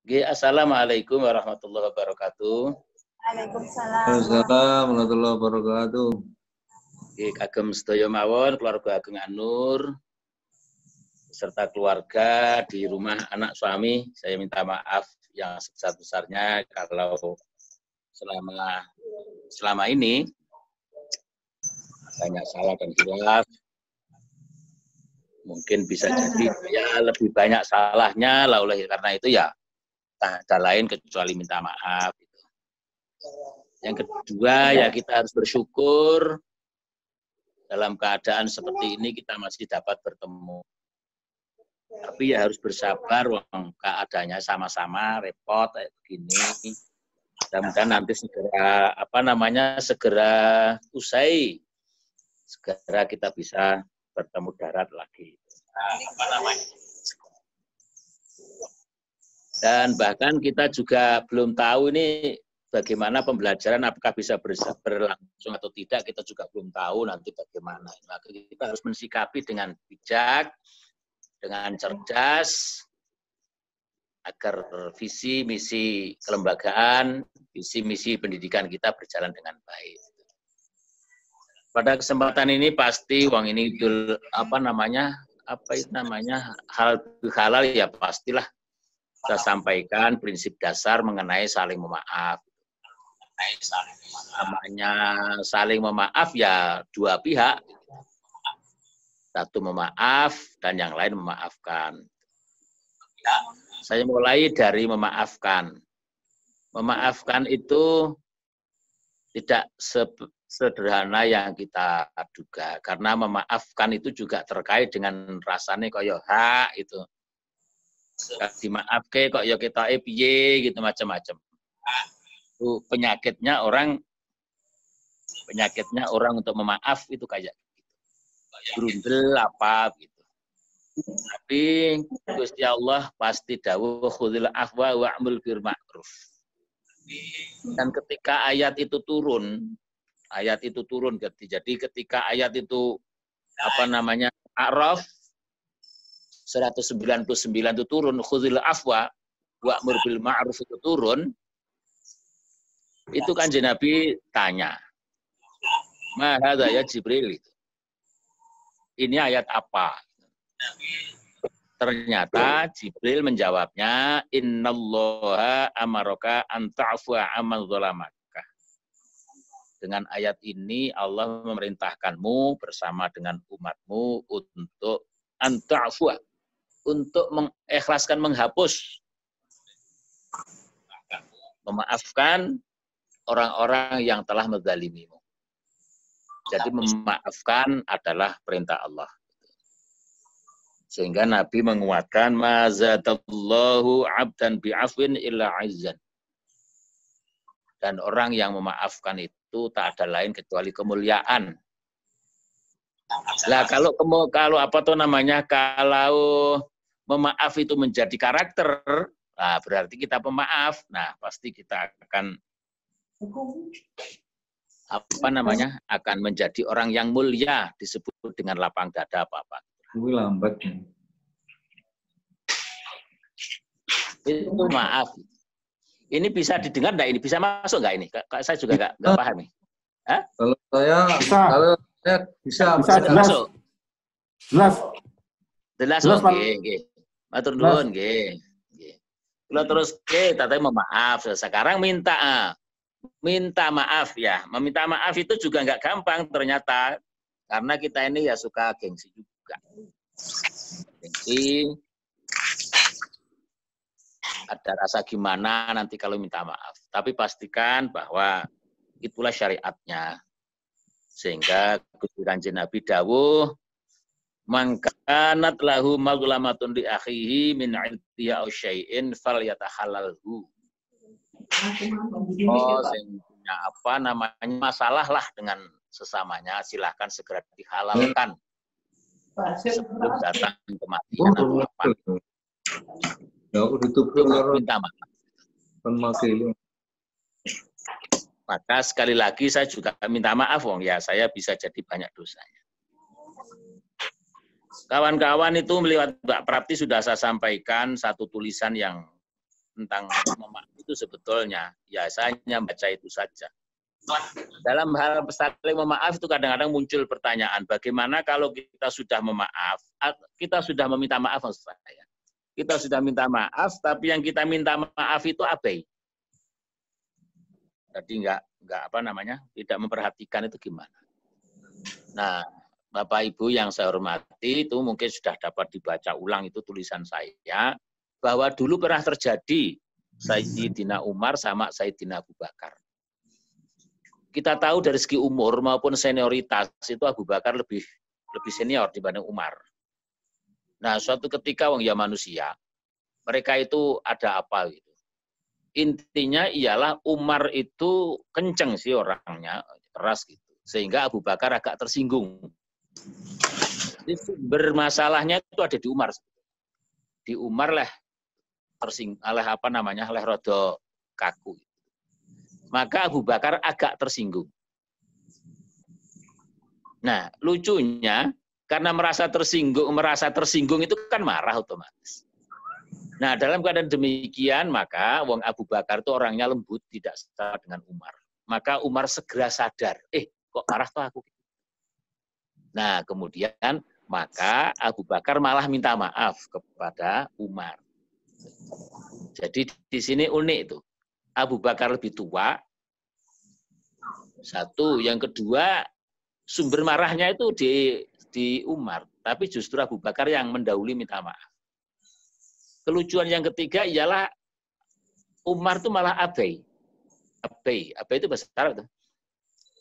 Assalamualaikum warahmatullahi wabarakatuh. Waalaikumsalam. Waalaikumsalam warahmatullahi wabarakatuh. Kagem sedaya mawon keluarga Ageng Anur serta keluarga di rumah anak suami, saya minta maaf yang sebesar-besarnya kalau selama ini banyak salah dan hilaf. Mungkin bisa jadi ya lebih banyak salahnya, oleh karena itu ya tak ada lain kecuali minta maaf. Yang kedua ya kita harus bersyukur dalam keadaan seperti ini kita masih dapat bertemu. Tapi ya harus bersabar, keadaannya sama-sama repot kayak begini. Mudah-mudahan nanti segera usai, segera kita bisa bertemu darat lagi. Dan bahkan kita juga belum tahu ini bagaimana pembelajaran, apakah bisa berlangsung atau tidak, kita juga belum tahu nanti bagaimana. Maka kita harus mensikapi dengan bijak, dengan cerdas, agar visi misi kelembagaan, visi misi pendidikan kita berjalan dengan baik. Pada kesempatan ini pasti ini halal ya pastilah kita sampaikan prinsip dasar mengenai saling memaaf. Namanya saling memaaf ya dua pihak, satu memaaf dan yang lain memaafkan. Saya mulai dari memaafkan. Memaafkan itu tidak sederhana yang kita duga, karena memaafkan itu juga terkait dengan rasanya koyo hak itu. Dimaafke kok ya kita piye gitu macam-macam. Itu penyakitnya orang untuk memaaf itu kayak gitu. Grundel apa gitu. Tapi Gusti Allah pasti dawuh khudhil afwa wa'mul bil ma'ruf. Dan ketika ayat itu turun, jadi ketika ayat itu A'raf 199 itu turun, khudhil afwa wa'mur bil ma'ruf itu turun, itu kan Nabi tanya, ma hadza ya Jibril, ini ayat apa? Ternyata Jibril menjawabnya, innallaha amaraka an ta'fua amman zalamaka. Dengan ayat ini Allah memerintahkanmu bersama dengan umatmu untuk an ta'fua, untuk mengikhlaskan, menghapus, memaafkan orang-orang yang telah menzalimimu. Jadi memaafkan adalah perintah Allah. Sehingga Nabi menguatkan mazadallahu abdan bi'afwin illa izzan. Dan orang yang memaafkan itu tak ada lain kecuali kemuliaan. Lah kalau memaaf itu menjadi karakter, nah berarti kita pemaaf. Nah, pasti kita akan akan menjadi orang yang mulia, disebut dengan lapang dada apa-apa. Lambat. Itu maaf. Ini bisa didengar enggak ini? Bisa masuk enggak ini? Saya juga enggak paham nih. Hah? Kalau saya bisa masuk. Jelas. Jelas nggih. Matur nuwun nggih. Kula terus tatay memaaf. Sekarang minta maaf ya. Meminta maaf itu juga enggak gampang ternyata. Karena kita ini ya suka gengsi juga. Gengsi. Ada rasa gimana nanti kalau minta maaf. Tapi pastikan bahwa itulah syariatnya. Sehingga Kanjeng Nabi dawuh, "Man kanat lahu mazlamatun li akhihi min 'irdihi aw syai'in falyatahallalhu." Sing punya masalah lah dengan sesamanya, silahkan segera dihalalkan. Sebelum datang kematian atau apa. Ya, aku ditutup minta maaf. Maka sekali lagi saya juga minta maaf, saya bisa jadi banyak dosanya. Kawan-kawan itu lewat Mbak Prapti sudah saya sampaikan satu tulisan yang tentang memaaf itu sebetulnya ya saya hanya baca itu saja. Dalam hal saling memaaf itu kadang-kadang muncul pertanyaan, bagaimana kalau kita sudah memaaf, kita sudah meminta maaf maksud saya. Kita sudah minta maaf, tapi yang kita minta maaf itu abai. Jadi enggak tidak memperhatikan itu gimana. Nah, Bapak Ibu yang saya hormati, itu mungkin sudah dapat dibaca ulang itu tulisan saya, bahwa dulu pernah terjadi Sayyidina Umar sama Sayyidina Abu Bakar. Kita tahu dari segi umur maupun senioritas itu Abu Bakar lebih senior dibanding Umar. Nah, suatu ketika wong ya manusia, mereka itu ada apa gitu. Intinya ialah Umar itu kenceng sih orangnya, keras gitu. Sehingga Abu Bakar agak tersinggung. Bermasalahnya itu ada di Umar. Di Umar lah tersinggung, oleh rodo kaku. Maka Abu Bakar agak tersinggung. Nah, lucunya karena merasa tersinggung itu kan marah otomatis. Nah, dalam keadaan demikian maka wong Abu Bakar itu orangnya lembut, tidak sama dengan Umar. Maka Umar segera sadar, kok marah tuh aku. Nah, kemudian maka Abu Bakar malah minta maaf kepada Umar. Jadi di sini unik itu. Abu Bakar lebih tua, satu. Yang kedua, sumber marahnya itu di Umar. Tapi justru Abu Bakar yang mendahului minta maaf. Kelucuan yang ketiga ialah Umar itu malah abai. Abai itu bahasa Arab.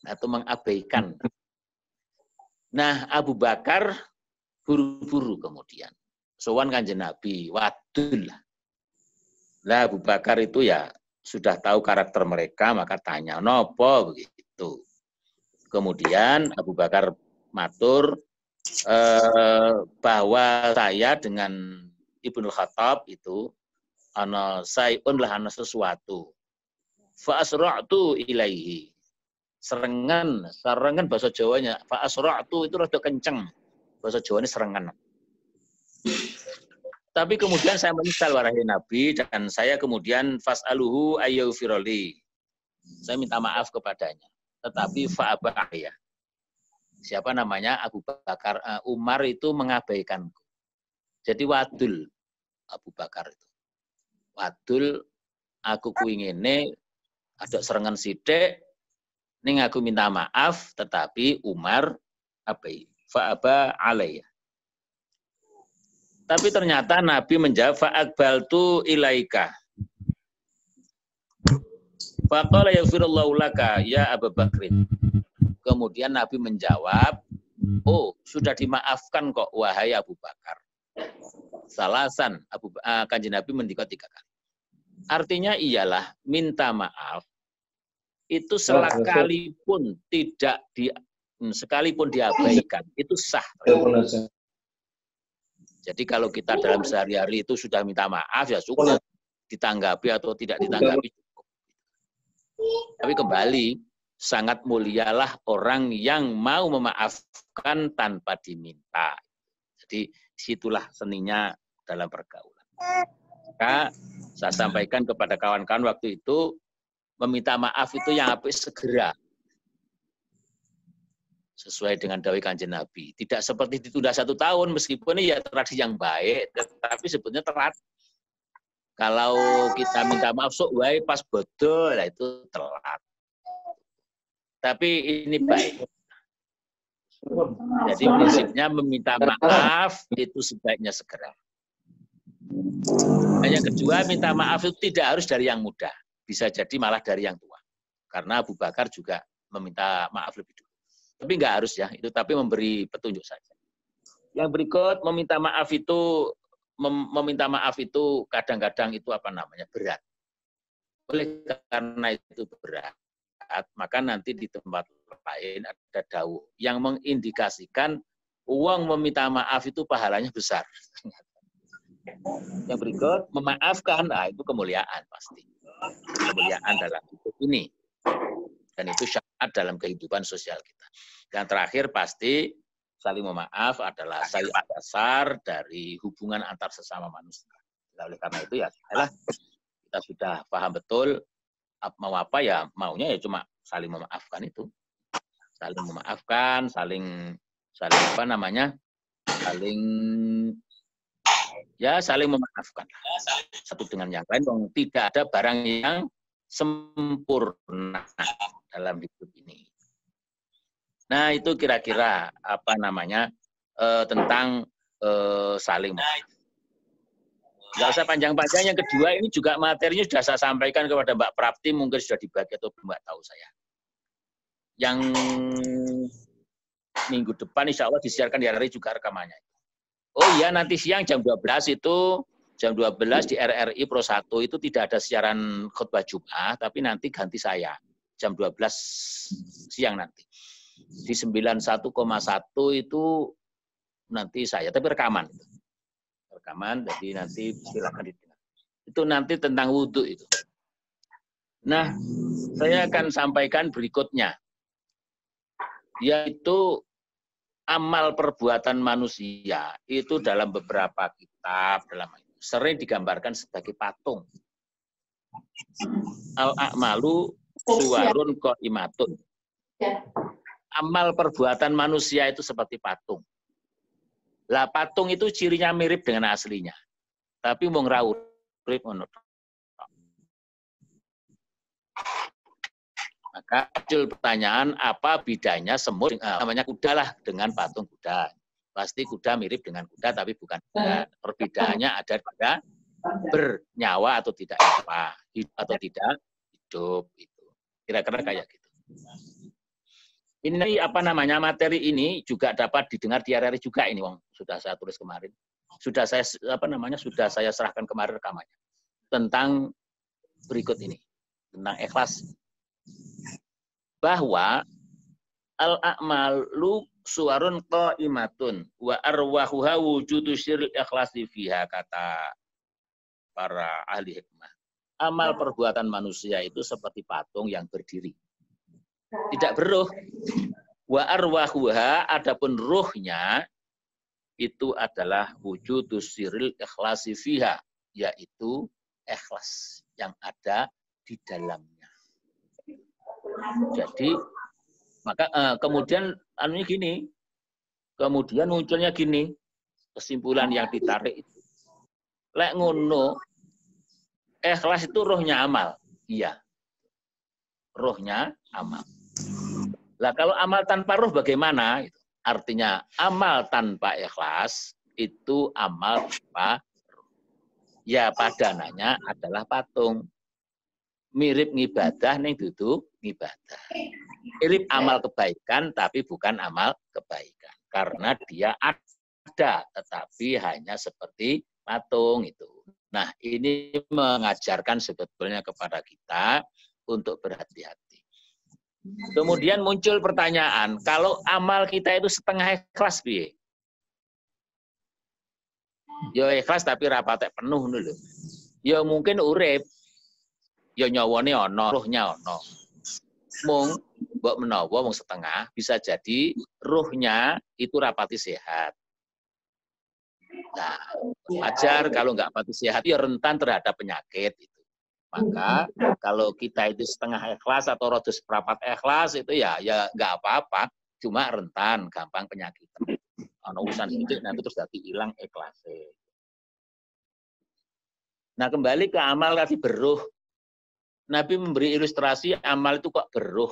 Atau mengabaikan. Nah, Abu Bakar buru-buru kemudian. Sowan Kanjeng Nabi, wadul lah. Nah, Abu Bakar itu ya sudah tahu karakter mereka, maka tanya, nopo begitu. Kemudian Abu Bakar matur bahwa saya dengan Ibnu Khattab itu ana sayun lah ana sesuatu. Fa asra'tu ilaihi. Serengan bahasa Jawanya. Fa asra'tu itu rada kenceng. Bahasa Jawanya serengan. Tapi kemudian saya menyesal wahai Nabi dan saya kemudian fas'aluhu ayyufiroli. Saya minta maaf kepadanya. Tetapi fa'abaya. Siapa namanya? Abu Bakar. Umar itu mengabaikanku. Jadi wadul Abu Bakar itu. Wadul aku kuingene ada serengan sithik ning aku minta maaf tetapi Umar abai. Fa'aba alayya. Tapi ternyata Nabi menjawab fa'aqbaltu ilaika. Faqala yaghfirullahu laka ya Abu Bakrin. Kemudian Nabi menjawab, "Oh, sudah dimaafkan kok wahai Abu Bakar." Salasan Kanjeng Nabi mendikot 3 kali. Artinya ialah minta maaf itu sekalipun sekalipun diabaikan itu sah. Jadi kalau kita dalam sehari-hari itu sudah minta maaf ya cukup, ditanggapi atau tidak ditanggapi cukup. Tapi kembali sangat mulialah orang yang mau memaafkan tanpa diminta. Jadi situlah seninya dalam pergaulan. Maka saya sampaikan kepada kawan-kawan waktu itu meminta maaf itu yang apik segera. Sesuai dengan dawuh Kanjeng Nabi. Tidak seperti ditunda 1 tahun, meskipun ini ya tradisi yang baik, tetapi sebetulnya telat. Kalau kita minta maaf sok wae pas bodoh, lah itu telat. Tapi ini baik. Jadi prinsipnya meminta maaf itu sebaiknya segera. Yang kedua, minta maaf itu tidak harus dari yang muda. Bisa jadi malah dari yang tua. Karena Abu Bakar juga meminta maaf lebih dulu. Tapi nggak harus ya, itu tapi memberi petunjuk saja. Yang berikut meminta maaf itu kadang-kadang itu berat. Oleh karena itu berat, maka nanti di tempat lain ada dawuh yang mengindikasikan uang meminta maaf itu pahalanya besar. Yang berikut memaafkan, itu kemuliaan pasti. Kemuliaan dalam hidup ini. Dan itu syarat dalam kehidupan sosial kita. Yang terakhir pasti saling memaaf adalah saling dasar dari hubungan antar sesama manusia. Oleh karena itu ya, sudah paham betul mau apa ya, maunya ya cuma saling memaafkan itu. Saling memaafkan, saling apa namanya? Saling memaafkan satu dengan yang lain. Tidak ada barang yang sempurna dalam hidup ini. Nah, itu kira-kira apa namanya tentang saling memaafkan. Nggak usah panjang-panjang. Yang kedua ini juga materinya sudah saya sampaikan kepada Mbak Prapti, mungkin sudah dibagi atau belum, nggak tahu saya. Yang minggu depan insya Allah disiarkan di RRI juga rekamannya. Oh iya, nanti siang jam 12 itu, jam 12 di RRI Pro 1 itu tidak ada siaran khutbah Jum'ah, tapi nanti ganti saya. Jam 12 siang nanti. Di 91,1 itu nanti saya, tapi rekaman. Rekaman, jadi nanti silakan didengar. Itu nanti tentang wudhu itu. Nah, saya akan sampaikan berikutnya, yaitu amal perbuatan manusia itu dalam beberapa kitab sering digambarkan sebagai patung. Al-a'malu suwarun qa'imatun. Amal perbuatan manusia itu seperti patung. Lah patung itu cirinya mirip dengan aslinya. Tapi mung ra urip ngono. Maka muncul pertanyaan, apa bedanya semut namanya kuda lah dengan patung kuda. Pasti kuda mirip dengan kuda tapi bukan kuda. Perbedaannya ada pada bernyawa atau tidak nyawa, hidup atau tidak hidup itu. Kira-kira kayak gitu. Ini apa namanya materi ini juga dapat didengar di RRI juga ini, Wong. Sudah saya tulis kemarin. Sudah saya serahkan kemarin rekamannya tentang berikut ini, tentang ikhlas. Bahwa al-a'malu suwarun qa'imatun wa arwahuha wujudu syiril ikhlasi fiha, kata para ahli hikmah. Amal perbuatan manusia itu seperti patung yang berdiri. Tidak beruh. Wa arwahuha, adapun ruhnya itu adalah wujudu syiril ikhlasi fiha, yaitu ikhlas yang ada di dalamnya. Jadi maka kemudian kemudian munculnya gini, kesimpulan yang ditarik itu. Lek ngono, ikhlas itu rohnya amal. Iya. Rohnya amal. Lah kalau amal tanpa roh bagaimana? Artinya amal tanpa ikhlas itu amal tanpa roh. Ya padananya adalah patung. Mirip ngibadah ning dudu ngibadah. Mirip amal kebaikan tapi bukan amal kebaikan. Karena dia ada tetapi hanya seperti patung itu. Nah, ini mengajarkan sebetulnya kepada kita untuk berhati-hati. Kemudian muncul pertanyaan, kalau amal kita itu setengah ikhlas piye? Ya ikhlas tapi rapate penuh dulu. Ya mungkin urip. Ya nyawane ana, ruhnya ana. Mung mbok menawa mung setengah, bisa jadi ruhnya itu rapati sehat. Nah, wajar kalau nggak rapati sehat ya rentan terhadap penyakit itu. Maka kalau kita itu setengah ikhlas atau rada seprapat ikhlas itu ya nggak apa-apa, cuma rentan gampang penyakit. Ana urusan itu nanti terus dadi hilang ikhlasnya. Nah, kembali ke amal tadi beruh. Nabi memberi ilustrasi amal itu kok beruh.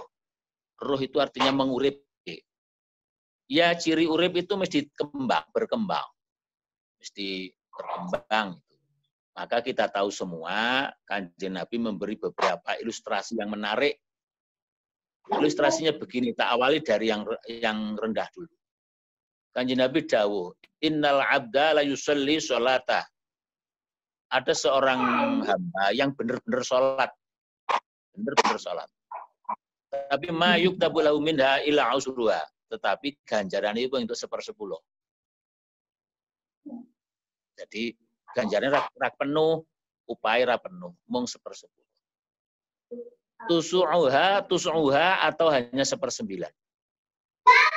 Ruh itu artinya mengurip. Ya, ciri urip itu mesti berkembang. Mesti berkembang. Maka kita tahu semua, Kanjeng Nabi memberi beberapa ilustrasi yang menarik. Ilustrasinya begini, tak awali dari yang rendah dulu. Kanjeng Nabi dawuh, innal abda la yusalli sholatah. Ada seorang hamba yang benar-benar sholat. Benar-benar sholat. Tapi ma yuktabu lahu minha illa usruha. Tetapi ganjaran itu untuk 1/10. Jadi ganjarannya rak penuh, upaya rak penuh, mung 1/10. Tusu'uha atau hanya 1/9.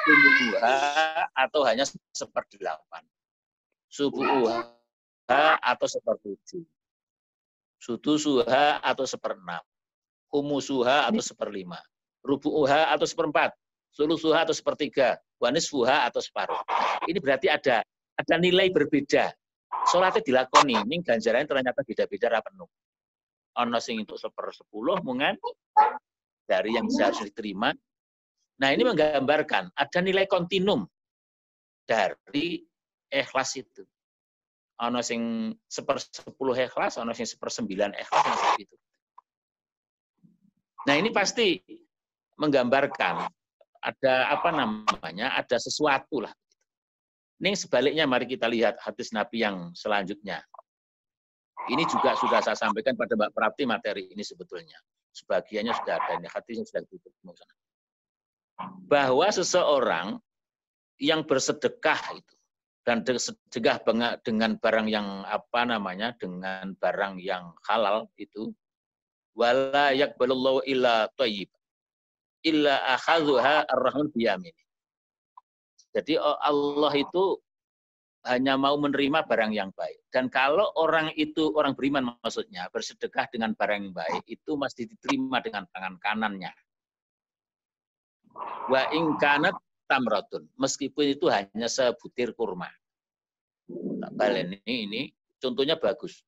Tusu'uha atau hanya 1/8. Subu'uha atau 1/7. sudusuha atau 1/6, humusuha atau 1/5, rubu'uha atau 1/4, sulusuha atau 1/3, wanisfuha atau separuh. Ini berarti ada nilai berbeda. Sholatnya dilakoni, ini ganjarannya ternyata beda-beda ra penuh. Ono sing untuk 1/10 mungkin dari yang seharusnya diterima. Nah, ini menggambarkan ada nilai kontinum dari ikhlas itu. Ono sing 1/10 ikhlas, ono sing 1/9 ikhlas, gitu. Nah, ini pasti menggambarkan ada ada sesuatu lah. Ini sebaliknya mari kita lihat hadis Nabi yang selanjutnya. Ini juga sudah saya sampaikan pada Mbak Prapti materi ini sebetulnya. Sebagiannya sudah ada, ini hadisnya sudah ditutup. Bahwa seseorang yang bersedekah itu dan sedekah dengan barang yang dengan barang yang halal itu, wala yaqbalullahu illa thayyib illa akhadhuha ar-rahman biyamin. Jadi Allah itu hanya mau menerima barang yang baik. Dan kalau orang beriman maksudnya, bersedekah dengan barang yang baik, itu mesti diterima dengan tangan kanannya. Wa in kanat tamratun, meskipun itu hanya sebutir kurma. Ini contohnya bagus.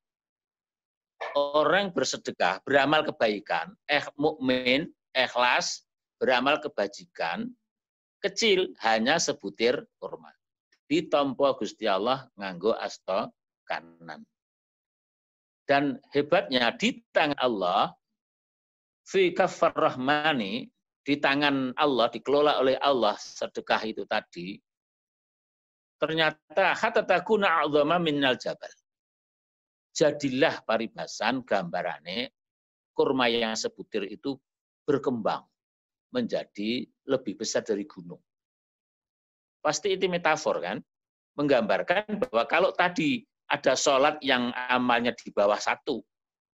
Orang bersedekah, beramal kebaikan, mukmin, ikhlas, beramal kebajikan, kecil hanya sebutir kurma. Ditampa Gusti Allah nganggo asta kanan. Dan hebatnya di tangan Allah, fi kaffar rahmani, di tangan Allah, dikelola oleh Allah sedekah itu tadi, ternyata hatta takuna a'zama minnal jabal. Jadilah paribasan gambarane kurma yang sebutir itu berkembang menjadi lebih besar dari gunung. Pasti itu metafor kan? Menggambarkan bahwa kalau tadi ada sholat yang amalnya di bawah 1,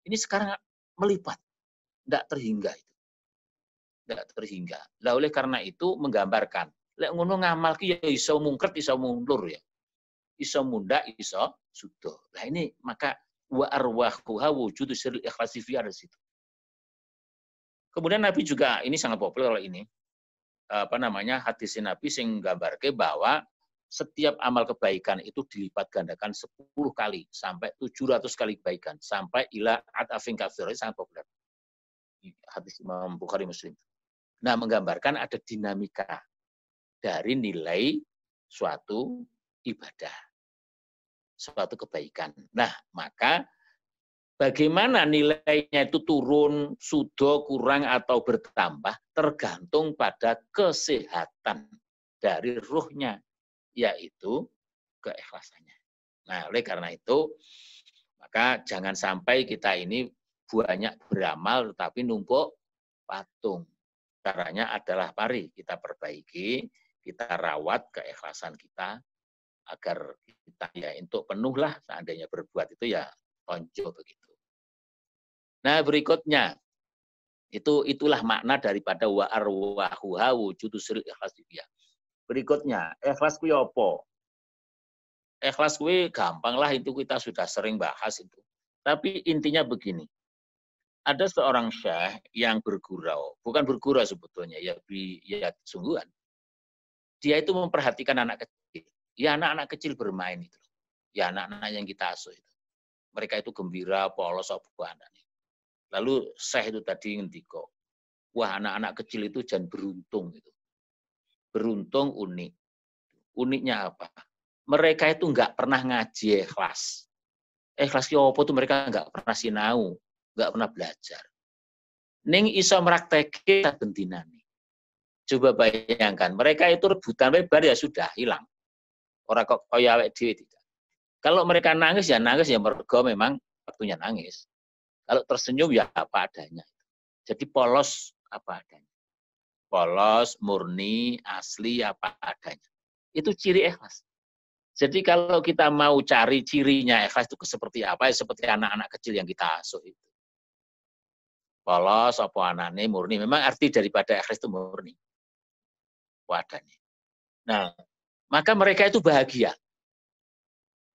ini sekarang melipat. Tidak terhingga itu. Tidak terhingga. Lah oleh karena itu menggambarkan. Lek ngono ngamal ki ya iso mungkret, iso mundur ya. Iso munda, iso sudo. Lah ini maka wa arwahuha wujudu sirril ikhlasi fi ada situ. Kemudian Nabi juga, ini sangat populer kalau ini, hadis Nabi sing gambarke bahwa setiap amal kebaikan itu dilipat gandakan 10 kali sampai 700 kali kebaikan sampai ila atafin kafir, sangat populer. Hadis Imam Bukhari Muslim. Nah, menggambarkan ada dinamika dari nilai suatu ibadah, suatu kebaikan. Nah, maka bagaimana nilainya itu turun, sudo, kurang, atau bertambah, tergantung pada kesehatan dari ruhnya, yaitu keikhlasannya. Nah, oleh karena itu, maka jangan sampai kita ini banyak beramal, tetapi numpuk patung. Caranya adalah mari kita perbaiki, kita rawat keikhlasan kita, agar kita ya untuk penuhlah seandainya berbuat itu ya tonjol begitu. Nah, berikutnya itulah makna daripada wa arwahuha wujudu sirril ikhlas dia. Berikutnya, ikhlas kuwi apa? Ikhlas kuwi gampang lah, itu kita sudah sering bahas itu. Tapi intinya begini. Ada seorang syekh yang bergurau, bukan bergurau sebetulnya, ya sungguhan. Dia itu memperhatikan anak kecil. Ya anak-anak kecil bermain itu. Ya anak-anak yang kita asuh itu. Mereka itu gembira, polos, apa anaknya. Lalu syekh itu tadi ngendika, wah anak-anak kecil itu jangan beruntung itu. Beruntung unik. Uniknya apa? Mereka itu nggak pernah ngaji ikhlas. Ikhlas ki opo tuh mereka nggak pernah sinau, nggak pernah belajar. Ning iso mrakteke saben dinane. Coba bayangkan, mereka itu rebutan lebar ya sudah hilang. Orang kok kaya awake dhewe tidak. Kalau mereka nangis ya mergo memang waktunya nangis. Kalau tersenyum ya apa adanya. Jadi polos apa adanya. Polos, murni, asli apa adanya. Itu ciri ikhlas. Jadi kalau kita mau cari cirinya ikhlas itu seperti apa? Ya seperti anak-anak kecil yang kita asuh itu. Polos, apa anane, murni. Memang arti daripada ikhlas itu murni. Wadahnya. Nah, maka mereka itu bahagia.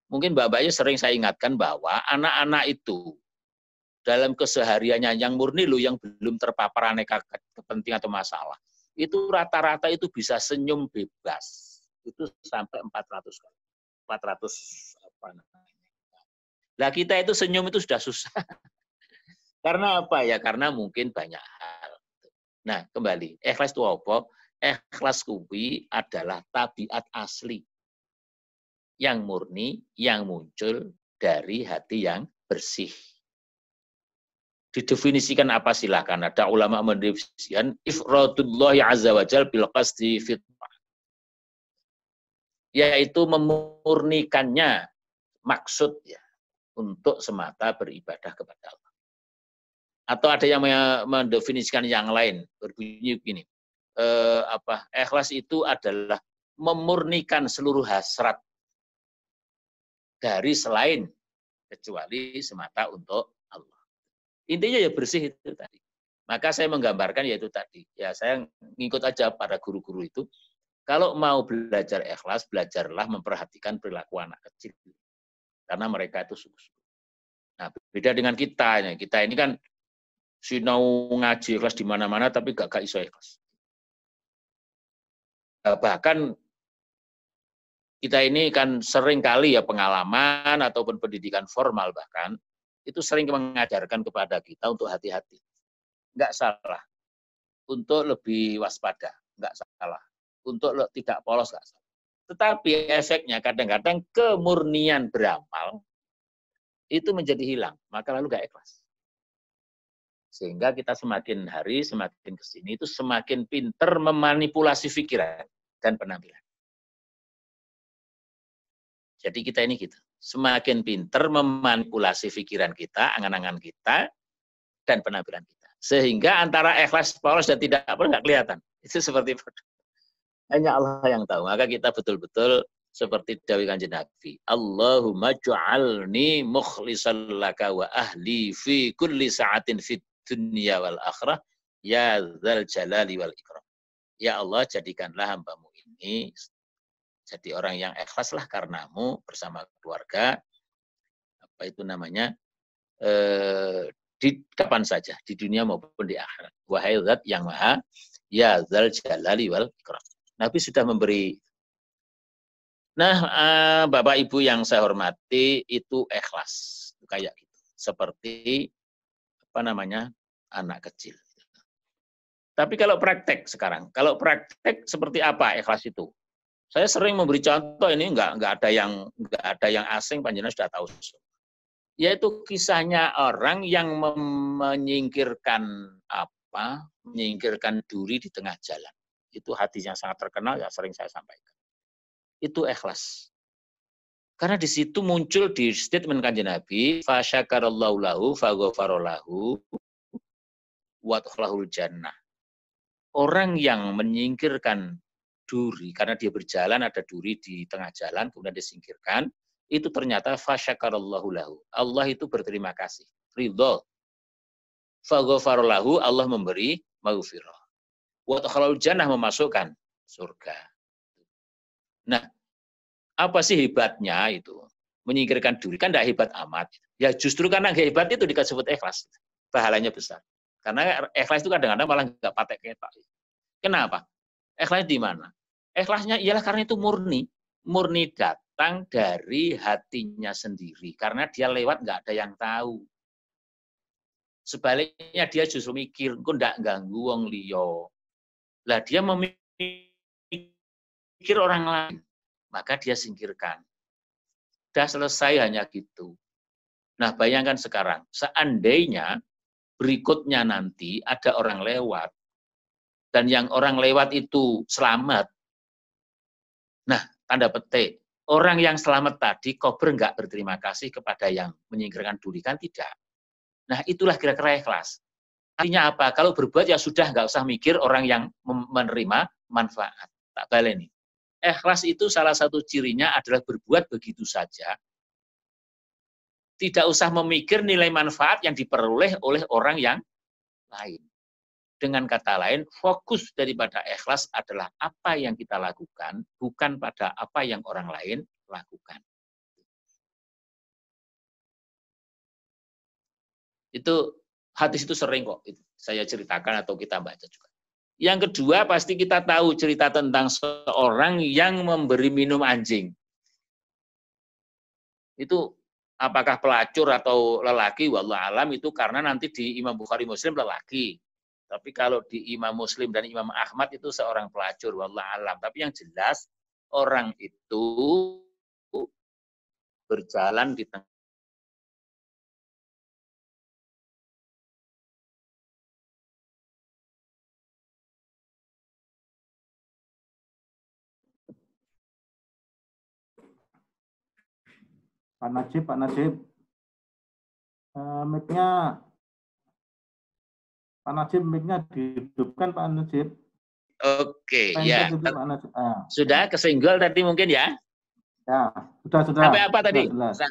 Mungkin Mbak-mbaknya sering saya ingatkan bahwa anak-anak itu dalam kesehariannya yang murni loh, yang belum terpapar aneka kepentingan atau masalah, itu rata-rata itu bisa senyum bebas. Itu sampai 400 kali. 400 apa namanya. Nah, kita itu senyum itu sudah susah. Karena apa ya? Karena mungkin banyak hal. Nah, kembali, ikhlas itu apa? Ikhlas kuwi adalah tabiat asli yang murni, yang muncul dari hati yang bersih. Didefinisikan apa silakan. Ada ulama mendefinisikan ifradullahi azza wa jal bil qasdi fit, yaitu memurnikannya maksud ya untuk semata beribadah kepada Allah. Atau ada yang mendefinisikan yang lain, berbunyi begini. Ikhlas itu adalah memurnikan seluruh hasrat dari selain kecuali semata untuk Allah. Intinya ya bersih itu tadi. Maka saya menggambarkan yaitu tadi. Ya saya ngikut aja pada guru-guru itu. Kalau mau belajar ikhlas, belajarlah memperhatikan perilaku anak kecil. Karena mereka itu sungguh-sungguh. Nah, beda dengan kita. Kita ini kan sinau ngaji ikhlas di mana-mana tapi gak iso ikhlas. Bahkan kita ini kan sering kali ya pengalaman ataupun pendidikan formal bahkan itu sering mengajarkan kepada kita untuk hati-hati. Enggak salah. Untuk lebih waspada, enggak salah. Untuk tidak polos, enggak salah. Tetapi efeknya kadang-kadang kemurnian beramal itu menjadi hilang, maka lalu enggak ikhlas. Sehingga kita semakin hari, semakin kesini itu semakin pinter memanipulasi pikiran dan penampilan. Jadi kita ini gitu, semakin pinter memanipulasi pikiran kita, angan-angan kita, dan penampilan kita. Sehingga antara ikhlas polos dan tidak polos nggak kelihatan. Itu seperti hanya Allah yang tahu. Maka kita betul-betul seperti dawuh Kanjeng Nabi. Allahumma ja'alni mukhlishan laka wa ahli fi kulli sa'atin fid dunya wal akhirah ya dzal jalali wal ikram. Ya Allah, jadikanlah hambamu ini jadi orang yang ikhlaslah karenamu bersama keluarga, apa itu namanya, di kapan saja, di dunia maupun di akhirat. Wahai zat yang maha, ya dzal jalali wal ikram. Nabi sudah memberi. Nah, Bapak Ibu yang saya hormati, itu ikhlas. Kayak gitu. Seperti, apa namanya, anak kecil. Tapi kalau praktek sekarang, kalau praktek seperti apa ikhlas itu? Saya sering memberi contoh ini nggak ada yang asing, panjenengan sudah tahu. Yaitu kisahnya orang yang menyingkirkan menyingkirkan duri di tengah jalan. Itu hadis yang sangat terkenal, ya sering saya sampaikan. Itu ikhlas. Karena di situ muncul di statement Kanjeng Nabi, fa syakarallahu lahu fa ghafara lahu wa adkhalahul jannah. Orang yang menyingkirkan duri, karena dia berjalan ada duri di tengah jalan, kemudian disingkirkan, itu ternyata fasyakarallahu lahu. Allah itu berterima kasih, ridho. Faghfara lahu, Allah memberi maghfirah. Wa adkhalahul jannah, memasukkan surga. Nah, apa sih hebatnya itu? Menyingkirkan duri, kan tidak hebat amat. Ya justru karena hebat itu disebut ikhlas. Pahalanya besar. Karena ikhlas itu kadang-kadang malah nggak patek ketok. Kenapa? Ikhlas di mana? Ikhlasnya ialah karena itu murni. Murni datang dari hatinya sendiri. Karena dia lewat nggak ada yang tahu. Sebaliknya dia justru mikir, kok nggak ganggu wong liya. Lah dia memikir orang lain. Maka dia singkirkan. Sudah selesai hanya gitu. Nah bayangkan sekarang, seandainya berikutnya nanti ada orang lewat, dan yang orang lewat itu selamat. Nah, tanda petik, orang yang selamat tadi kober nggak berterima kasih kepada yang menyingkirkan duri, kan tidak. Nah, itulah kira-kira ikhlas. Artinya apa? Kalau berbuat ya sudah, nggak usah mikir orang yang menerima manfaat. Tak baleni. Ikhlas itu salah satu cirinya adalah berbuat begitu saja. Tidak usah memikir nilai manfaat yang diperoleh oleh orang yang lain. Dengan kata lain, fokus daripada ikhlas adalah apa yang kita lakukan, bukan pada apa yang orang lain lakukan. Itu hadis itu sering kok saya ceritakan atau kita baca juga. Yang kedua, pasti kita tahu cerita tentang seorang yang memberi minum anjing. Itu apakah pelacur atau lelaki, wallahu alam, itu karena nanti di Imam Bukhari Muslim lelaki. Tapi kalau di Imam Muslim dan Imam Ahmad itu seorang pelacur, wallahu alam. Tapi yang jelas orang itu berjalan di tengah. Pak Najib, mic-nya Pak Najib, mic-nya dihidupkan Pak Najib. Oke, ya. Itu, Pak Najib. Sudah kesenggol tadi mungkin ya? Ya, sudah. Sampai apa tadi? Jelas.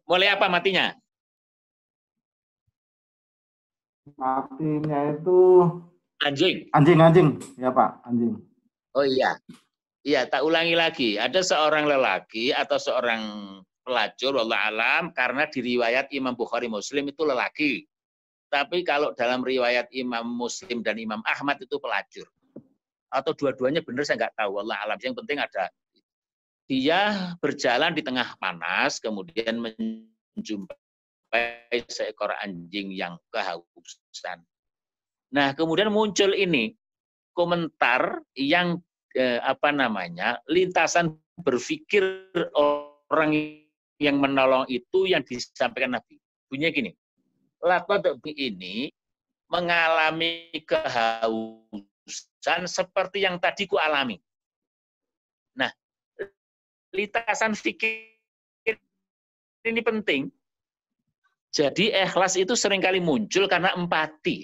Mulai apa matinya? Matinya itu anjing. Anjing, ya Pak, anjing. Oh iya. Iya, tak ulangi lagi. Ada seorang lelaki atau seorang pelacur, wallahu alam, karena di riwayat Imam Bukhari Muslim itu lelaki. Tapi kalau dalam riwayat Imam Muslim dan Imam Ahmad itu pelacur. Atau dua-duanya benar, saya nggak tahu, wallahu alam. Yang penting ada. Dia berjalan di tengah panas, kemudian menjumpai seekor anjing yang kehausan. Nah, kemudian muncul ini komentar yang lintasan berpikir orang yang menolong itu yang disampaikan Nabi. Bunyinya gini, laqad ini mengalami kehausan seperti yang tadi ku alami. Nah, lintasan fikir ini penting. Jadi ikhlas itu seringkali muncul karena empati.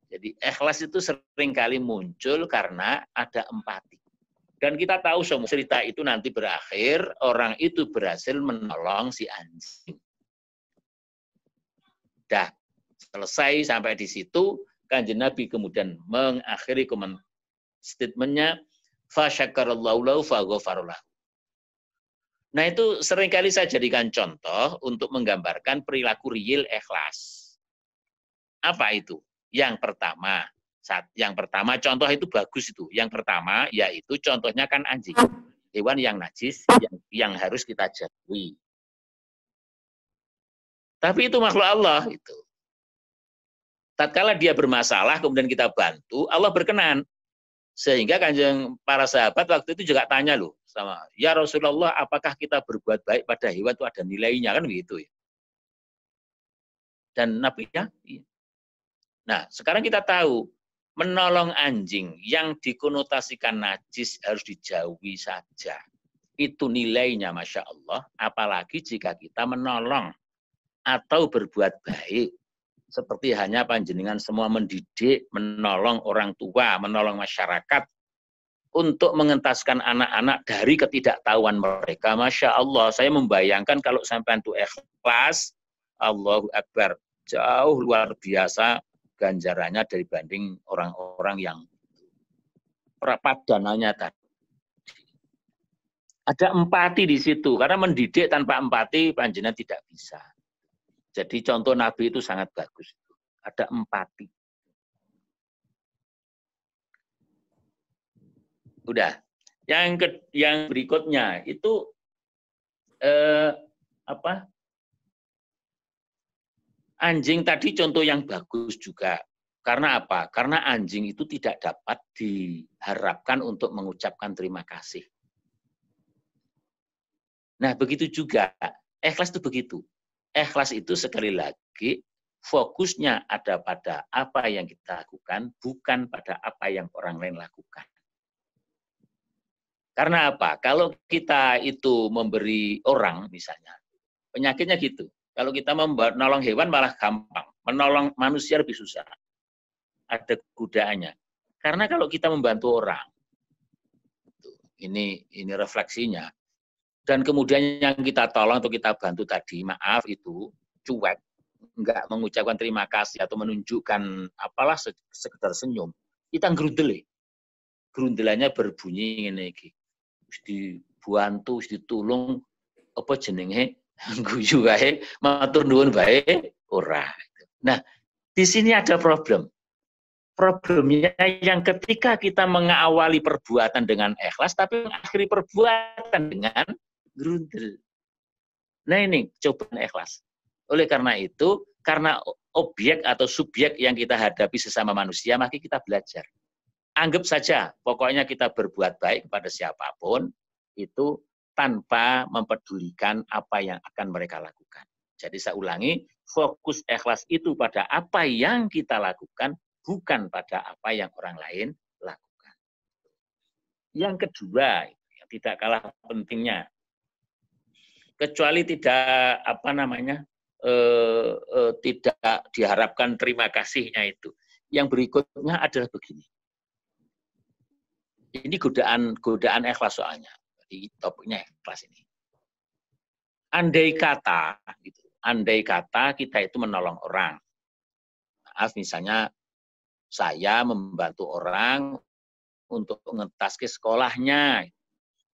Jadi ikhlas itu seringkali muncul karena ada empati. Dan kita tahu semua cerita itu nanti berakhir, orang itu berhasil menolong si anjing. Dah selesai sampai di situ, Kanjeng Nabi kemudian mengakhiri statementnya, fasyakarallahu lahu faghafaralahu. Nah itu seringkali saya jadikan contoh untuk menggambarkan perilaku real ikhlas. Apa itu? Yang pertama contoh itu bagus itu. Yang pertama yaitu contohnya kan anjing, hewan yang najis yang harus kita jauhi. Tapi itu makhluk Allah itu. Tatkala dia bermasalah kemudian kita bantu, Allah berkenan. Sehingga Kanjeng para sahabat waktu itu juga tanya loh sama, ya Rasulullah, apakah kita berbuat baik pada hewan itu ada nilainya, kan begitu ya. Dan Nabi ya, iya. Nah, sekarang kita tahu menolong anjing yang dikonotasikan najis harus dijauhi saja. Itu nilainya Masya Allah, apalagi jika kita menolong atau berbuat baik. Seperti hanya panjenengan semua mendidik, menolong orang tua, menolong masyarakat untuk mengentaskan anak-anak dari ketidaktahuan mereka. Masya Allah, saya membayangkan kalau sampai itu ikhlas, Allahu Akbar, jauh luar biasa ganjarannya dibanding orang-orang yang padananya tadi. Ada empati di situ, karena mendidik tanpa empati panjenengan tidak bisa. Jadi contoh Nabi itu sangat bagus. Ada empati. Udah. Yang berikutnya itu anjing tadi contoh yang bagus juga. Karena apa? Karena anjing itu tidak dapat diharapkan untuk mengucapkan terima kasih. Nah, begitu juga ikhlas itu begitu. Ikhlas itu sekali lagi fokusnya ada pada apa yang kita lakukan, bukan pada apa yang orang lain lakukan. Karena apa? Kalau kita itu memberi orang misalnya, penyakitnya gitu. Kalau kita menolong hewan malah gampang, menolong manusia lebih susah. Ada godaannya. Karena kalau kita membantu orang, ini refleksinya. Dan kemudian yang kita tolong atau kita bantu tadi, maaf itu cuek, enggak mengucapkan terima kasih atau menunjukkan apalah sekedar senyum, kita ngerundel. Gerundelannya berbunyi ngene iki. Wis dibantu, wis ditulung apa jenenge guyu wae, matur nuwun wae, ora. Nah, di sini ada problem. Problemnya yang ketika kita mengawali perbuatan dengan ikhlas, tapi mengakhiri perbuatan dengan grundel. Nah ini cobaan ikhlas. Oleh karena itu, karena objek atau subjek yang kita hadapi sesama manusia, maka kita belajar. Anggap saja, pokoknya kita berbuat baik kepada siapapun, itu tanpa mempedulikan apa yang akan mereka lakukan. Jadi saya ulangi, fokus ikhlas itu pada apa yang kita lakukan, bukan pada apa yang orang lain lakukan. Yang kedua, yang tidak kalah pentingnya, kecuali tidak tidak diharapkan terima kasihnya itu. Yang berikutnya adalah begini. Ini godaan ikhlas soalnya. Jadi topiknya ikhlas ini. Andai kata kita itu menolong orang. Maaf, misalnya saya membantu orang untuk ngetas ke sekolahnya,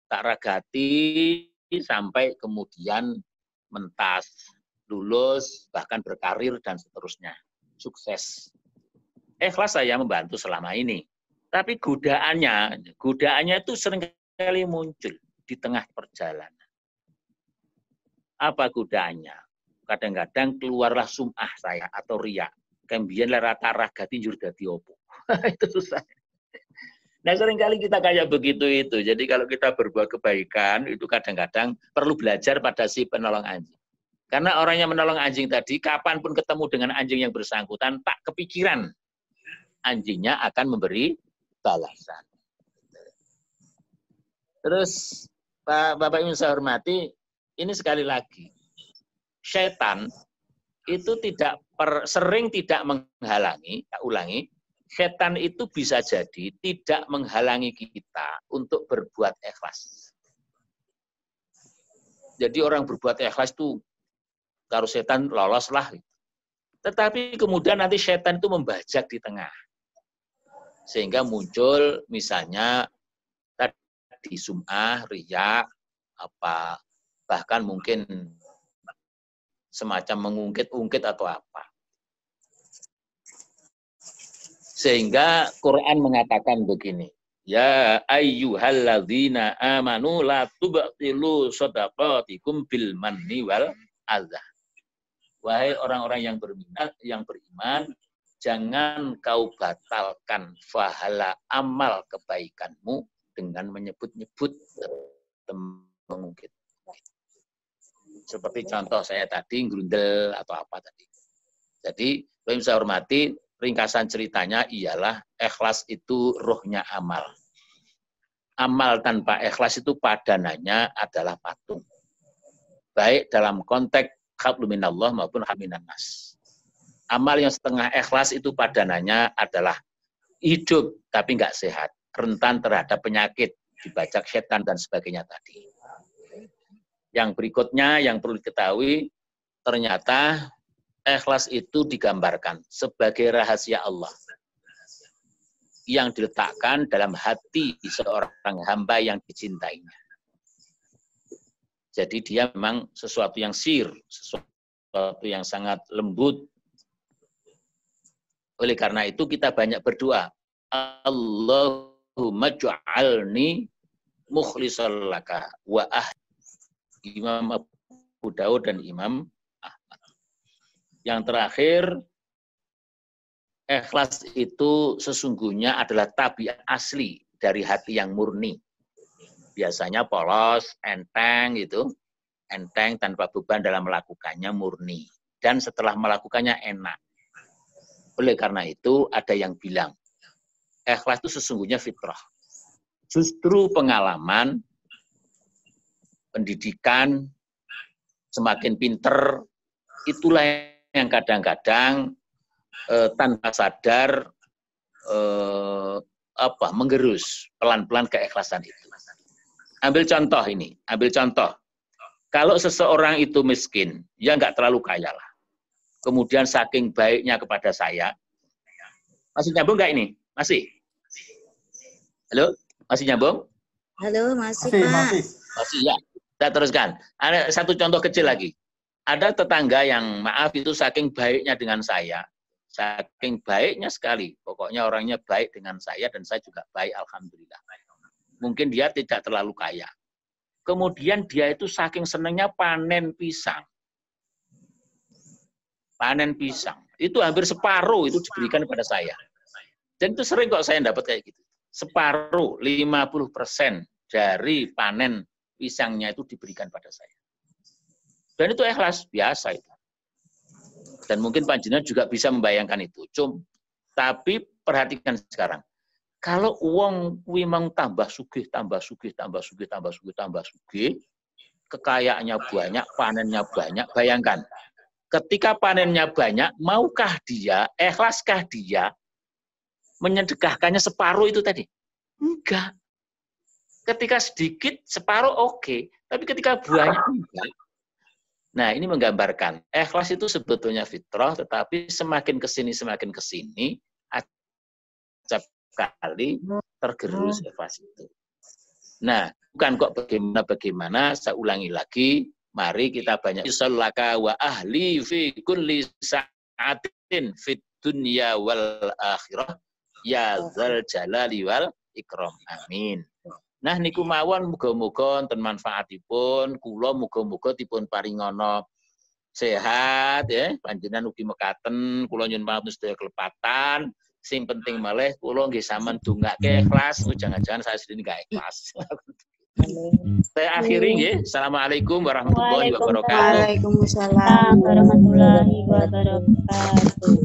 tak ragati sampai kemudian mentas, lulus, bahkan berkarir dan seterusnya, sukses. Ikhlas saya membantu selama ini, tapi godaannya itu seringkali muncul di tengah perjalanan. Apa godaannya? Kadang-kadang keluarlah sum'ah saya atau riya. Kembian rata ragati njur dadi opo. Itu susah. Nah seringkali kita kayak begitu itu. Jadi kalau kita berbuat kebaikan itu kadang-kadang perlu belajar pada si penolong anjing. Karena orang yang menolong anjing tadi, kapanpun ketemu dengan anjing yang bersangkutan, tak kepikiran anjingnya akan memberi balasan. Terus Bapak Ibu saya hormati, ini sekali lagi, setan itu sering tidak menghalangi, tak ulangi, setan itu bisa jadi tidak menghalangi kita untuk berbuat ikhlas. Jadi orang berbuat ikhlas itu, kalau setan loloslah. Tetapi kemudian nanti setan itu membajak di tengah. Sehingga muncul misalnya tadi sum'ah, riya, bahkan mungkin semacam mengungkit-ungkit atau apa. Sehingga Quran mengatakan begini, ya ayyuhalladzina amanu la tubtilu shadaqatikum bil manni wal adza. Wahai orang-orang yang beriman, jangan kau batalkan pahala amal kebaikanmu dengan menyebut-nyebut mengungkit. Seperti contoh saya tadi, grundel atau apa tadi. Jadi, saya hormati, ringkasan ceritanya ialah ikhlas itu rohnya amal. Amal tanpa ikhlas itu padanannya adalah patung. Baik dalam konteks hablum minallah maupun haminan nas. Amal yang setengah ikhlas itu padanannya adalah hidup tapi nggak sehat, rentan terhadap penyakit, dibajak setan dan sebagainya tadi. Yang berikutnya yang perlu diketahui, ternyata ikhlas itu digambarkan sebagai rahasia Allah yang diletakkan dalam hati seorang hamba yang dicintainya. Jadi dia memang sesuatu yang sesuatu yang sangat lembut. Oleh karena itu kita banyak berdoa, Allahumma ja'alni mukhlishan laka wa Imam Abu Daud dan Imam Ahmad. Yang terakhir, ikhlas itu sesungguhnya adalah tabiat asli dari hati yang murni. Biasanya polos, enteng gitu, enteng tanpa beban dalam melakukannya, murni. Dan setelah melakukannya enak. Oleh karena itu ada yang bilang, ikhlas itu sesungguhnya fitrah. Justru pengalaman, pendidikan, semakin pinter, itulah yang kadang-kadang tanpa sadar menggerus pelan-pelan keikhlasan itu. Ambil contoh ini, Kalau seseorang itu miskin, ya nggak terlalu kaya lah. Kemudian saking baiknya kepada saya, masih nyambung nggak ini? Masih? Halo? Masih nyambung? Halo, masih Pak. Masih. Masih ya. Kita teruskan. Ada satu contoh kecil lagi. Ada tetangga yang maaf itu saking baiknya dengan saya, saking baiknya sekali. Pokoknya orangnya baik dengan saya dan saya juga baik, alhamdulillah. Mungkin dia tidak terlalu kaya. Kemudian dia itu saking senangnya panen pisang. Panen pisang. Itu hampir separuh itu diberikan kepada saya. Dan itu sering kok saya dapat kayak gitu. Separuh, 50% dari panen pisangnya itu diberikan pada saya. Dan itu ikhlas, biasa itu. Dan mungkin panjenengan juga bisa membayangkan itu. Tapi perhatikan sekarang. Kalau uang kuwi mang tambah sugih, tambah sugih, tambah sugih, tambah sugih, tambah sugih, kekayaannya banyak, panennya banyak, bayangkan. Ketika panennya banyak, maukah dia, ikhlaskah dia menyedekahkannya separuh itu tadi? Enggak. Ketika sedikit, separuh oke. Tapi ketika banyak, enggak. Nah, ini menggambarkan. Ikhlas itu sebetulnya fitrah, tetapi semakin kesini, acap kali tergerus ikhlas itu. Nah, bukan kok bagaimana, saya ulangi lagi, mari kita banyak sallaka wa ahli fi kulli sa'atin fid dunya wal akhirah ya dzal jalali wal ikram. Amin. Nah niku mawon muga-muga wonten manfaatipun, kula muga-muga dipun paringana sehat ya, panjenengan ugi mekaten, kula nyuwun pangapunten sedaya kelepatan. Sing penting malih kula nggih sampean ndongake ikhlas, jangan-jangan saya sendiri nggak ikhlas. Saya akhiri nggih. Assalamualaikum warahmatullahi wabarakatuh. Waalaikumsalam warahmatullahi wabarakatuh.